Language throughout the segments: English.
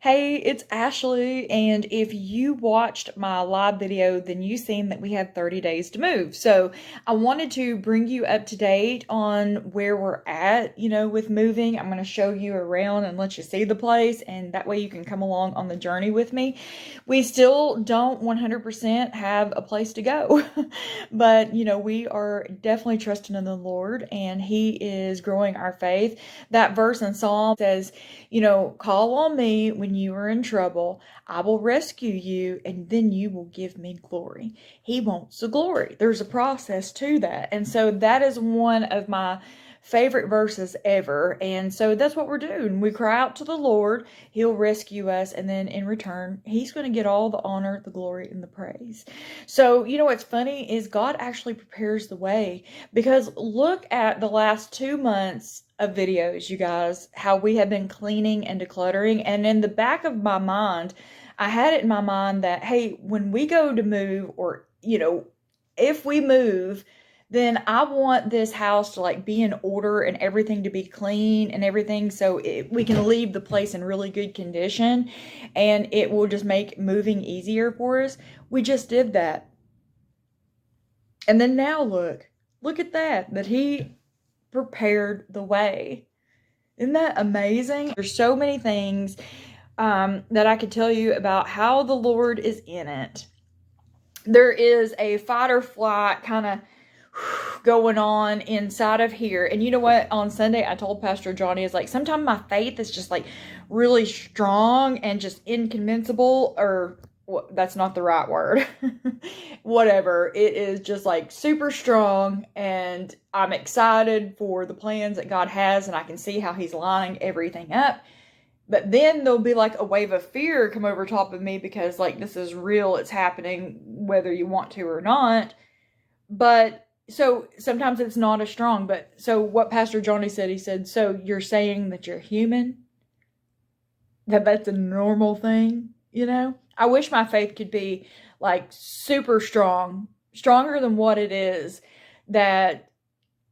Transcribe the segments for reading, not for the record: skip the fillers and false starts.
Hey, it's Ashley, and if you watched my live video, then you seen that we have 30 days to move. So I wanted to bring you up to date on where we're at, with moving. I'm going to show you around and let you see the place, and that way you can come along on the journey with me. We still don't 100% have a place to go, but we are definitely trusting in the Lord, and He is growing our faith. That verse in Psalm says, call on me when you are in trouble. I will rescue you, and then you will give me glory. He wants the glory. There's a process to that. And so that is one of my favorite verses ever. And so that's what we're doing. We cry out to the Lord, He'll rescue us, and then in return, He's going to get all the honor, the glory, and the praise. So, what's funny is God actually prepares the way, because look at the last 2 months of videos, you guys, how we have been cleaning and decluttering. And in the back of my mind, I had it in my mind that, hey, when we go to move, or, if we move, then I want this house to be in order and everything to be clean and everything, so we can leave the place in really good condition, and it will just make moving easier for us. We just did that. And then now look at that He prepared the way. Isn't that amazing? There's so many things that I could tell you about how the Lord is in it. There is a fight or flight kind of going on inside of here. And you know what? On Sunday, I told Pastor Johnny, is sometimes my faith is just really strong and just inconvincible, or that's not the right word. Whatever. It is just super strong, and I'm excited for the plans that God has, and I can see how He's lining everything up. But then there'll be a wave of fear come over top of me, because this is real, it's happening whether you want to or not. But so sometimes it's not as strong. But so what Pastor Johnny said, he said, so you're saying that you're human? That's a normal thing, I wish my faith could be super strong, stronger than what it is, that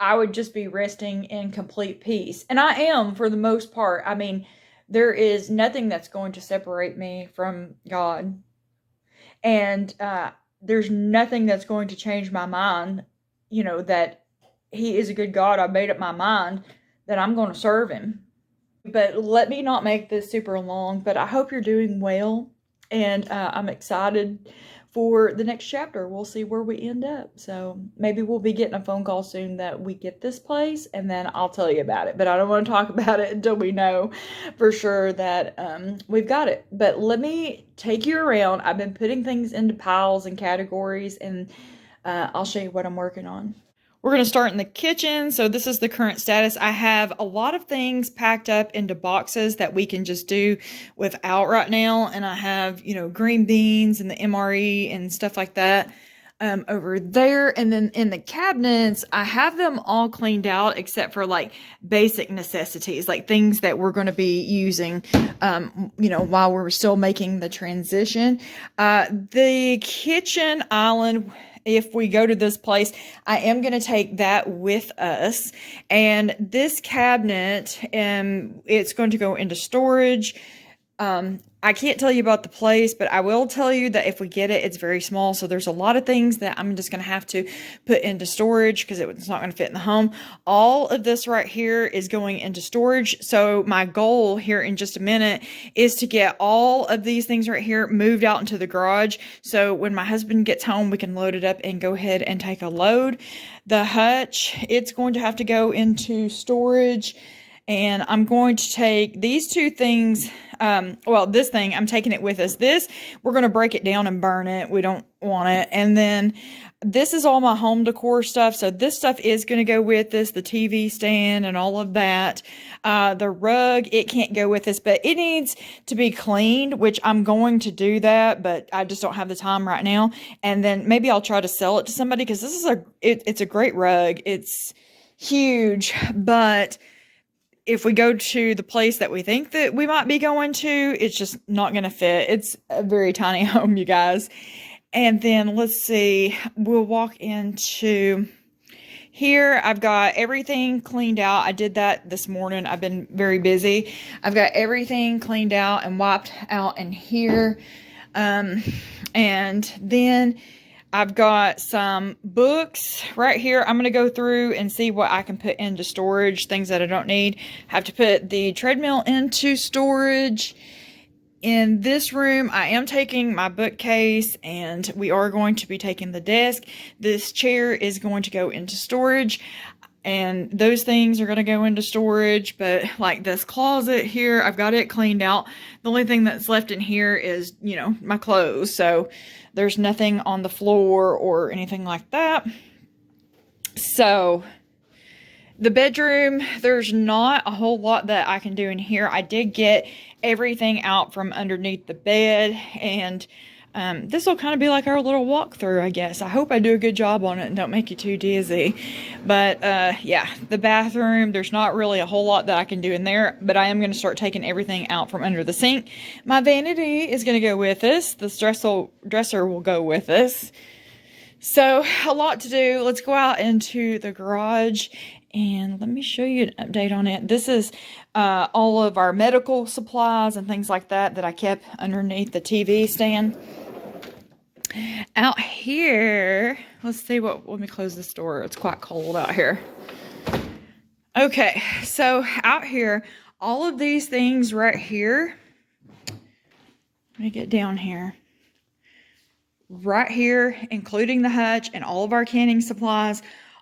I would just be resting in complete peace. And I am, for the most part. I mean, there is nothing that's going to separate me from God. And there's nothing that's going to change my mind, that He is a good God. I made up my mind that I'm going to serve Him. But let me not make this super long, but I hope you're doing well. And I'm excited for the next chapter. We'll see where we end up. So maybe we'll be getting a phone call soon that we get this place, and then I'll tell you about it. But I don't want to talk about it until we know for sure that we've got it. But let me take you around. I've been putting things into piles and categories, and I'll show you what I'm working on. We're going to start in the kitchen. So this is the current status. I have a lot of things packed up into boxes that we can just do without right now. And I have, green beans and the MRE and stuff like that over there. And then in the cabinets, I have them all cleaned out except for basic necessities, things that we're going to be using, while we're still making the transition. The kitchen island, if we go to this place, I am going to take that with us. And this cabinet, it's going to go into storage. I can't tell you about the place, but I will tell you that if we get it, it's very small. So there's a lot of things that I'm just going to have to put into storage, because it's not going to fit in the home. All of this right here is going into storage. So my goal here in just a minute is to get all of these things right here moved out into the garage. So when my husband gets home, we can load it up and go ahead and take a load. The hutch, it's going to have to go into storage. And I'm going to take these two things. This thing, I'm taking it with us. This, we're going to break it down and burn it. We don't want it. And then this is all my home decor stuff. So this stuff is going to go with us, the TV stand and all of that. The rug, it can't go with us, but it needs to be cleaned, which I'm going to do that, but I just don't have the time right now. And then maybe I'll try to sell it to somebody, because this is it's a great rug. It's huge, but if we go to the place that we think that we might be going to, it's just not going to fit. It's a very tiny home, you guys. And then let's see, we'll walk into Here, I've got everything cleaned out. I did that this morning. I've been very busy. I've got everything cleaned out and wiped out in here. And then I've got some books right here. I'm going to go through and see what I can put into storage, things that I don't need. I have to put the treadmill into storage. In this room, I am taking my bookcase, and we are going to be taking the desk. This chair is going to go into storage, and those things are going to go into storage. But like this closet here, I've got it cleaned out. The only thing that's left in here is, you know, my clothes. So there's nothing on the floor or anything like that. So the bedroom, there's not a whole lot that I can do in here. I did get everything out from underneath the bed, and this will kind of be like our little walkthrough, I guess. I hope I do a good job on it and don't make you too dizzy. But yeah, the bathroom, there's not really a whole lot that I can do in there, but I am going to start taking everything out from under the sink. My vanity is going to go with us. The dresser will go with us. So a lot to do. Let's go out into the garage and let me show you an update on it. This is all of our medical supplies and things like that that I kept underneath the TV stand. Out here, let's see what, let me close this door. It's quite cold out here. Okay, so out here, all of these things right here, let me get down here. Right here, including the hutch and all of our canning supplies,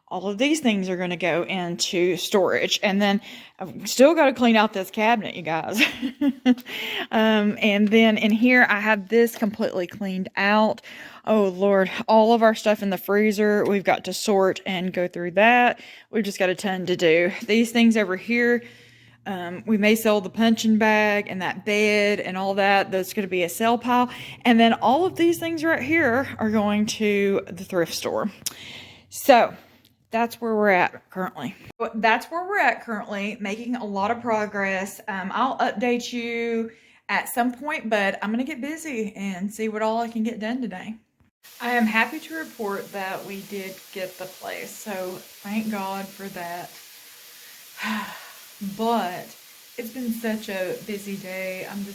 all of these things are going to go into storage. And then I've still got to clean out this cabinet, you guys. And then in here, I have this completely cleaned out. Oh, Lord. All of our stuff in the freezer, we've got to sort and go through that. We've just got a ton to do. These things over here, we may sell the punching bag and that bed and all that. That's going to be a sell pile. And then all of these things right here are going to the thrift store. So that's where we're at currently. Making a lot of progress. I'll update you at some point, but I'm going to get busy and see what all I can get done today. I am happy to report that we did get the place. So thank God for that. But it's been such a busy day. I'm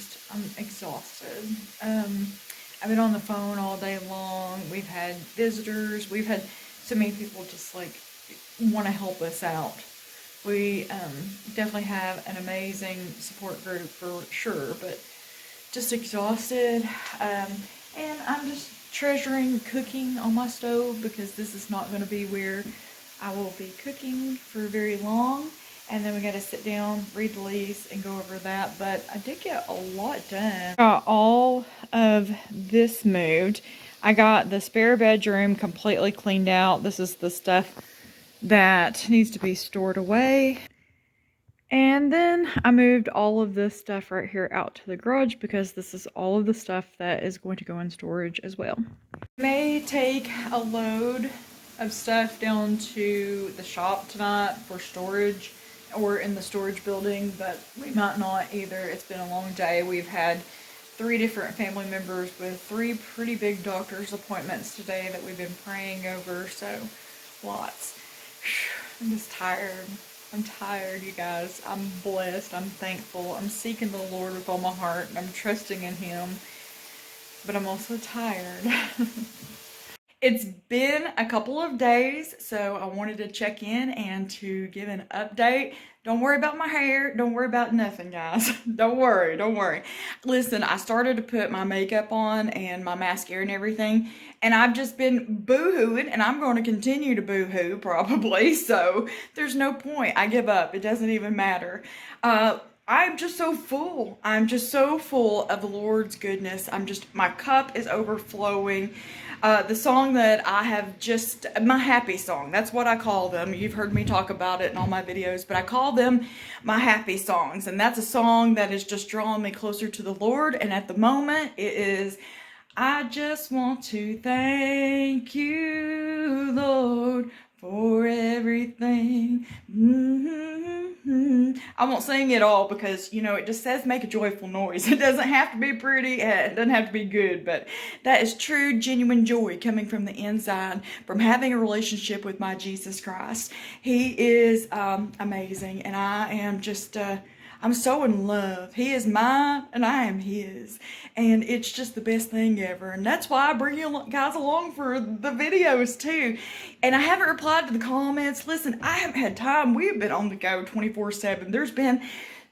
exhausted. I've been on the phone all day long. We've had visitors. We've had so many people just like want to help us out. We definitely have an amazing support group for sure, but just exhausted. And I'm just treasuring cooking on my stove because this is not going to be where I will be cooking for very long. And then we got to sit down, read the lease, and go over that. But I did get a lot done. Got all of this moved. I got the spare bedroom completely cleaned out. This is the stuff that needs to be stored away. And then I moved all of this stuff right here out to the garage because this is all of the stuff that is going to go in storage as well. I may take a load of stuff down to the shop tonight for storage, or in the storage building, but we might not either. It's been a long day. We've had 3 different family members with 3 pretty big doctor's appointments today that we've been praying over, so lots. I'm just tired. I'm tired, you guys. I'm blessed. I'm thankful. I'm seeking the Lord with all my heart, and I'm trusting in Him, but I'm also tired. It's been a couple of days, so I wanted to check in and to give an update. Don't worry about my hair. Don't worry about nothing, guys. Don't worry. Listen, I started to put my makeup on and my mascara and everything, and I've just been boo-hooing, and I'm going to continue to boo-hoo probably, so there's no point. I give up. It doesn't even matter. I'm just so full. I'm just so full of the Lord's goodness. My cup is overflowing. The song that I have my happy song, that's what I call them. You've heard me talk about it in all my videos, but I call them my happy songs. And that's a song that is just drawing me closer to the Lord. And at the moment, it is, I just want to thank you, Lord, for everything. I won't sing it all because, it just says make a joyful noise. It doesn't have to be pretty, it doesn't have to be good, but that is true, genuine joy coming from the inside, from having a relationship with my Jesus Christ. He is amazing, and I am just, I'm so in love. He is mine and I am his. And it's just the best thing ever. And that's why I bring you guys along for the videos too. And I haven't replied to the comments. Listen, I haven't had time. We've been on the go 24/7. There's been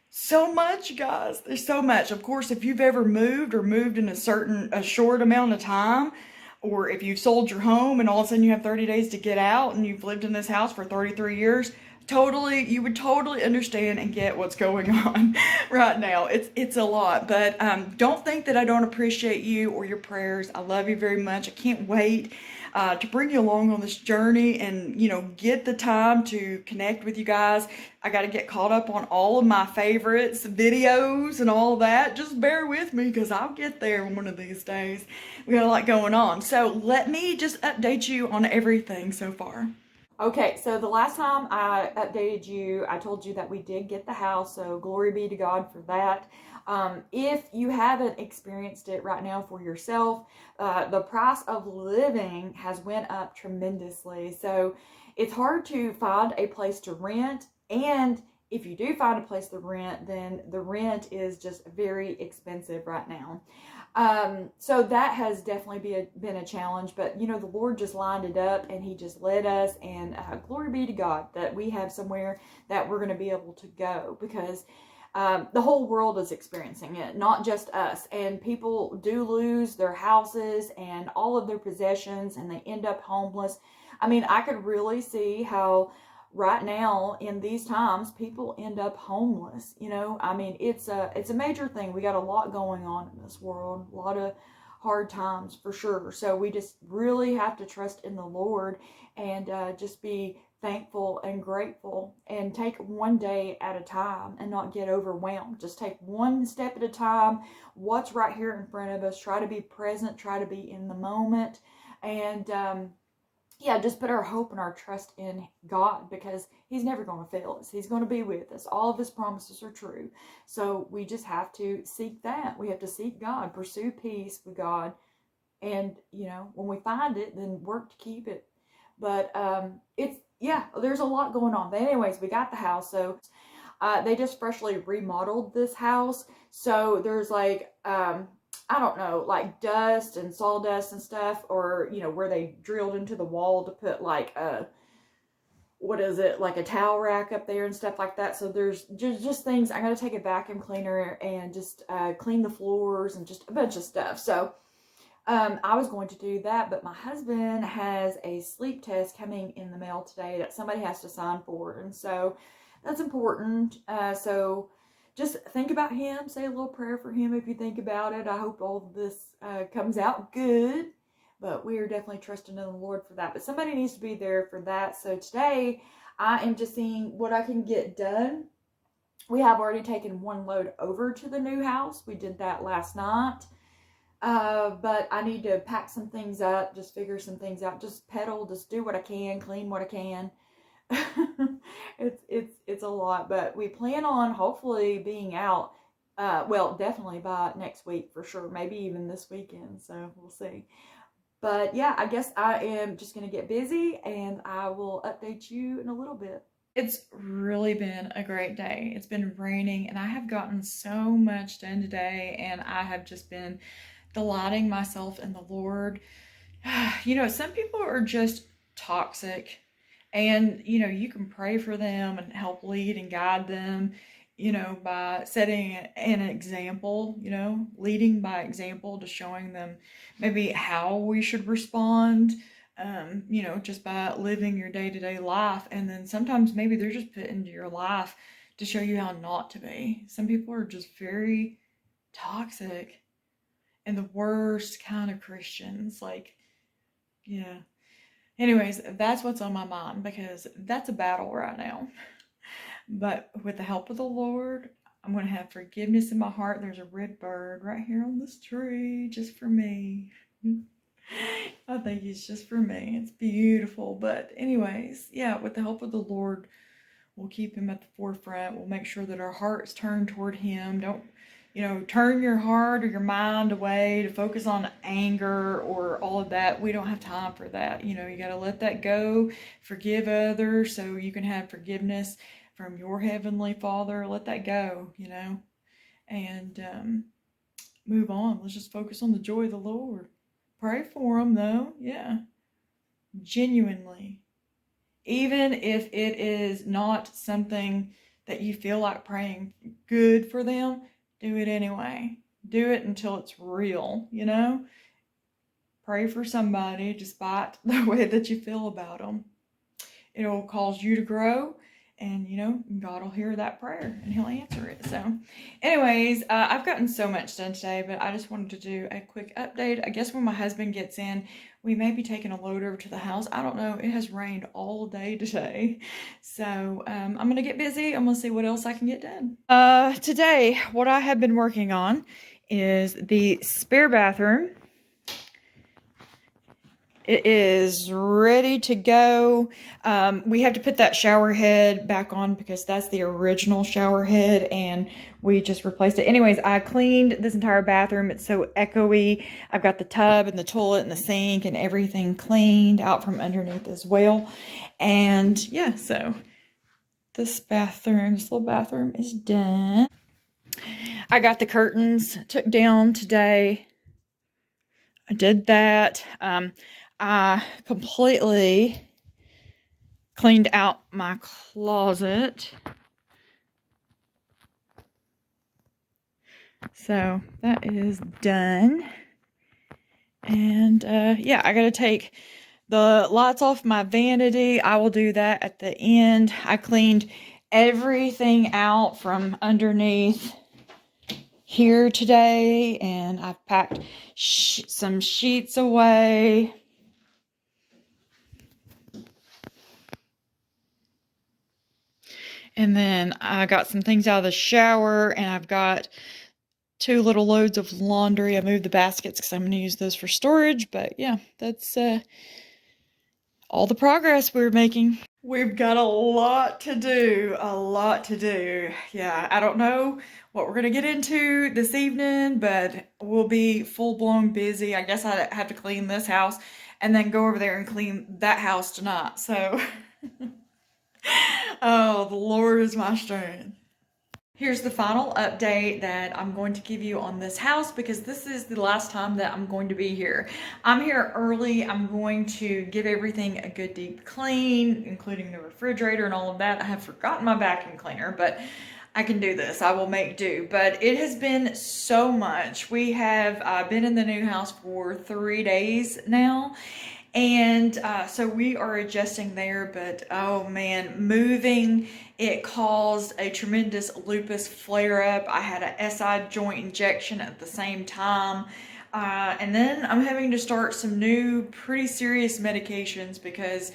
so much, guys. There's so much. Of course, if you've ever moved or moved in a short amount of time, or if you've sold your home and all of a sudden you have 30 days to get out and you've lived in this house for 33 years, you would totally understand and get what's going on right now. It's a lot, but don't think that I don't appreciate you or your prayers. I love you very much. I can't wait to bring you along on this journey and get the time to connect with you guys. I got to get caught up on all of my favorites, videos, and all that. Just bear with me because I'll get there one of these days. We got a lot going on, so let me just update you on everything so far. Okay, so the last time I updated you, I told you that we did get the house, so glory be to God for that. If you haven't experienced it right now for yourself, the price of living has went up tremendously. So it's hard to find a place to rent, and if you do find a place to rent, then the rent is just very expensive right now. So that has definitely been a challenge, but the Lord just lined it up and he just led us, and glory be to God that we have somewhere that we're going to be able to go, because the whole world is experiencing it, not just us. And people do lose their houses and all of their possessions, and they end up homeless. I mean, I could really see how right now in these times people end up homeless. I mean, it's a major thing. We got a lot going on in this world, a lot of hard times for sure. So we just really have to trust in the Lord and just be thankful and grateful, and take one day at a time and not get overwhelmed. Just take one step at a time. What's right here in front of us, try to be present, try to be in the moment, and yeah, just put our hope and our trust in God, because he's never going to fail us. He's going to be with us. All of his promises are true. So we just have to seek that. We have to seek God, pursue peace with God. And, when we find it, then work to keep it. But there's a lot going on. But anyways, we got the house. So they just freshly remodeled this house. So there's I don't know, like dust and sawdust and stuff, or, where they drilled into the wall to put like a towel rack up there and stuff like that. So there's just things. I got to take a vacuum cleaner and just clean the floors and just a bunch of stuff. So I was going to do that, but my husband has a sleep test coming in the mail today that somebody has to sign for. And so that's important. So just think about him. Say a little prayer for him if you think about it. I hope all of this comes out good. But we are definitely trusting in the Lord for that. But somebody needs to be there for that. So today, I am just seeing what I can get done. We have already taken one load over to the new house. We did that last night. But I need to pack some things up, just figure some things out, just pedal, just do what I can, clean what I can. It's a lot, but we plan on hopefully being out, definitely by next week for sure, maybe even this weekend, so we'll see. But yeah, I guess I am just going to get busy, and I will update you in a little bit. It's really been a great day. It's been raining, and I have gotten so much done today, and I have just been delighting myself in the Lord. Some people are just toxic, and you can pray for them and help lead and guide them, by setting an example, leading by example, to showing them maybe how we should respond, just by living your day-to-day life. And then sometimes maybe they're just put into your life to show you how not to be. Some people are just very toxic and the worst kind of Christians. Yeah. Anyways, that's what's on my mind, because that's a battle right now. But with the help of the Lord, I'm going to have forgiveness in my heart. There's a red bird right here on this tree just for me. I think it's just for me. It's beautiful. But anyways, yeah, with the help of the Lord, We'll keep him at the forefront. We'll make sure that our heart's turned toward him. Don't, turn your heart or your mind away to focus on anger or all of that. We don't have time for that. You got to let that go. Forgive others so you can have forgiveness from your Heavenly Father. Let that go, and move on. Let's just focus on the joy of the Lord. Pray for them, though. Yeah. Genuinely. Even if it is not something that you feel like praying good for them, do it anyway. Do it until it's real, Pray for somebody despite the way that you feel about them. It'll cause you to grow, and God will hear that prayer and he'll answer it. So anyways, I've gotten so much done today, but I just wanted to do a quick update. I guess when my husband gets in, we may be taking a load over to the house. I don't know. It has rained all day today. So I'm going to get busy. I'm going to see what else I can get done. Today, what I have been working on is the spare bathroom. It is ready to go. We have to put that shower head back on because that's the original shower head and we just replaced it. Anyways, I cleaned this entire bathroom. It's so echoey. I've got the tub and the toilet and the sink and everything cleaned out from underneath as well. And yeah, so this little bathroom is done. I got the curtains took down today. I did that. I completely cleaned out my closet. So that is done. And yeah, I gotta take the lights off my vanity. I will do that at the end. I cleaned everything out from underneath here today, and I've packed some sheets away. And then I got some things out of the shower, and I've got 2 little loads of laundry. I moved the baskets because I'm going to use those for storage. But yeah, that's all the progress we're making. We've got a lot to do. Yeah, I don't know what we're going to get into this evening, but we'll be full-blown busy. I guess I have to clean this house and then go over there and clean that house tonight. So... Oh, the Lord is my strength. Here's the final update that I'm going to give you on this house because this is the last time that I'm going to be here. I'm here early. I'm going to give everything a good deep clean, including the refrigerator and all of that. I have forgotten my vacuum cleaner, but I can do this. I will make do. But it has been so much. We have been in the new house for 3 days now. And so we are adjusting there, but oh man, moving, it caused a tremendous lupus flare-up. I had an SI joint injection at the same time. And then I'm having to start some new pretty serious medications because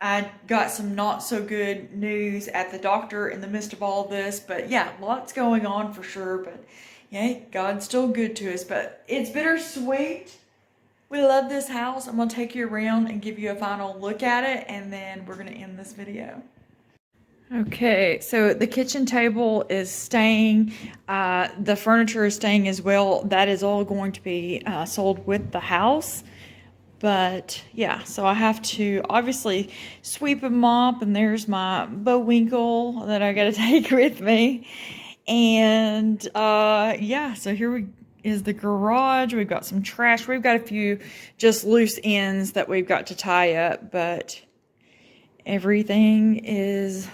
I got some not so good news at the doctor in the midst of all this. But yeah, lots going on for sure. But yeah, God's still good to us, but it's bittersweet. We love this house. I'm going to take you around and give you a final look at it, and then we're going to end this video. Okay, so the kitchen table is staying. The furniture is staying as well. That is all going to be sold with the house. But yeah, so I have to obviously sweep and mop, and there's my Bowinkle that I got to take with me. And yeah, so here is the garage. We've got some trash. We've got a few just loose ends that we've got to tie up, but everything is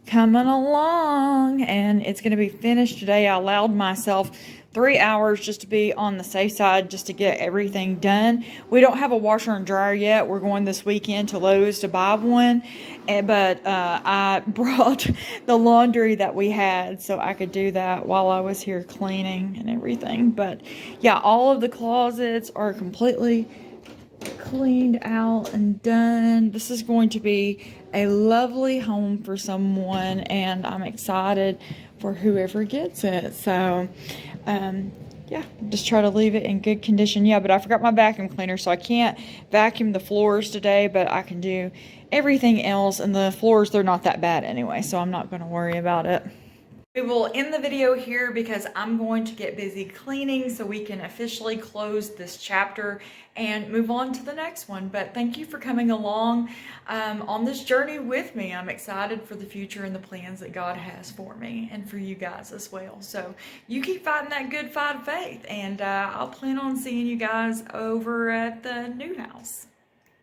coming along and it's going to be finished today. I allowed myself 3 hours just to be on the safe side, just to get everything done. We don't have a washer and dryer yet. We're going this weekend to Lowe's to buy one, but I brought the laundry that we had so I could do that while I was here cleaning and everything. But yeah, all of the closets are completely cleaned out and done. This is going to be a lovely home for someone, and I'm excited for whoever gets it. So yeah, just try to leave it in good condition. Yeah, but I forgot my vacuum cleaner, so I can't vacuum the floors today, but I can do everything else, and the floors, they're not that bad anyway, so I'm not going to worry about it. We will end the video here because I'm going to get busy cleaning so we can officially close this chapter and move on to the next one. But thank you for coming along on this journey with me. I'm excited for the future and the plans that God has for me and for you guys as well. So you keep fighting that good fight of faith, and I'll plan on seeing you guys over at the new house.